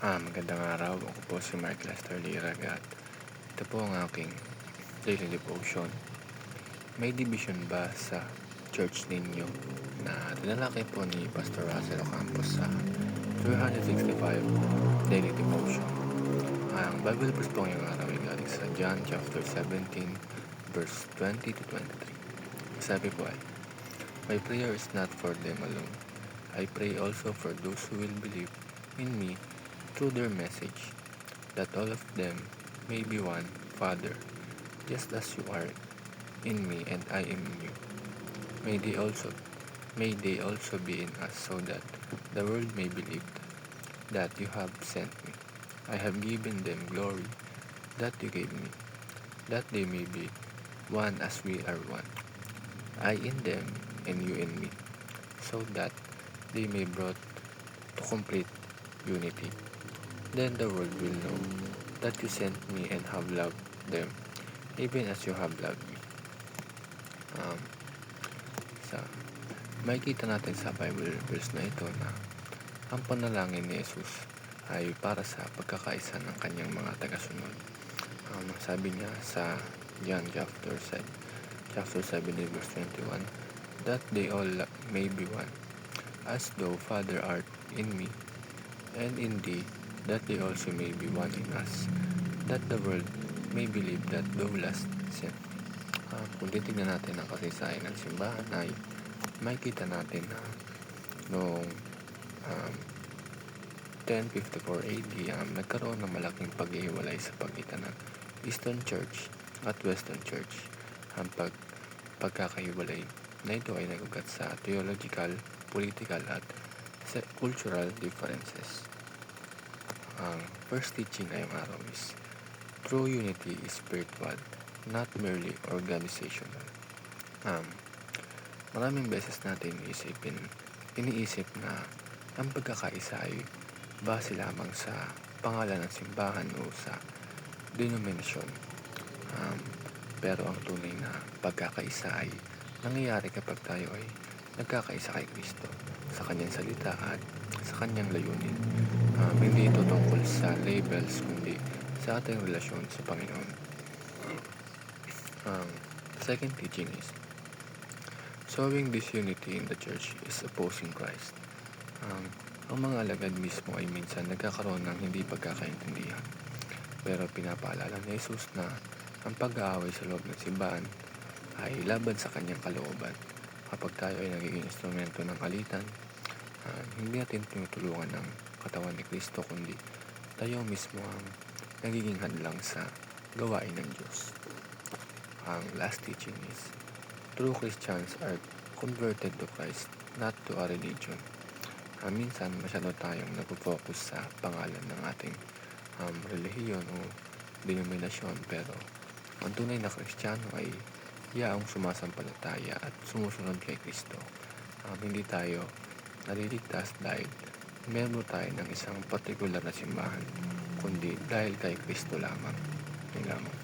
Magandang araw. Ako po si Mark Lester Lirag at ito po ang aking daily devotion. May division ba sa church ninyo na tinalakay po ni Pastor Russell Ocampos sa 365 daily devotion? Ang Bible verse po ngayong araw ay galing sa John chapter 17 verse 20 to 23. Sabi po ay, "My prayer is not for them alone. I pray also for those who will believe in me through their message, that all of them may be one, Father, just as you are in me and I am in you. May they also be in us, so that the world may believe that you have sent me. I have given them glory that you gave me, that they may be one as we are one. I in them and you in me, so that they may brought to complete unity. Then the world will know that you sent me and have loved them, even as you have loved me." Um, sa Makikita natin sa Bible verse na ito na ang panalangin ni Jesus ay para sa pagkakaisa ng kanyang mga tagasunod. Sabi niya sa John chapter 17 verse 21, that they all may be one, as though Father art in me, and in thee, that they also may be one in us, that the world may believe that thou hast sent me. Kung titignan natin ang kasaysayan ng simbahan ay makikita natin na noong um, 1054 AD nagkaroon ng malaking pag-iwalay sa pagitan ng Eastern Church at Western Church. Ang pagkakahiwalay na ito ay nagugat sa theological, political at cultural differences. Ang first teaching ngayong araw is, true unity is spiritual, not merely organizational. Maraming beses natin iniisip na ang pagkakaisa ay base lamang sa pangalan ng simbahan o sa denominasyon. Pero ang tunay na pagkakaisa ay nangyayari kapag tayo ay nagkakaisa kay Kristo sa kanyang salita at sa kanyang layunin. Hindi ito tungkol sa labels kundi sa ating relasyon sa Panginoon. Second teaching is, showing disunity in the church is opposing Christ. Ang mga alagad mismo ay minsan nagkakaroon ng hindi pagkakaintindihan. Pero pinapaalala ni Jesus na ang pag-aaway sa loob ng simbahan ay laban sa kanyang kalooban. Kapag tayo ay nagiging instrumento ng alitan, hindi natin tinutulungan ng katawan ni Kristo, kundi tayo mismo ang nagiging hadlang sa gawain ng Diyos. Ang last teaching is, true Christians are converted to Christ, not to a religion. Minsan masyado tayong nag-focus sa pangalan ng ating relihiyon o denominasyon, pero ang tunay na Kristiyano ay yaong sumasampalataya at sumusunod kay Kristo. Hindi tayo naliligtas dahil meron tayo ng isang partikular na simbahan, kundi dahil kay Kristo lamang. Yun lamang.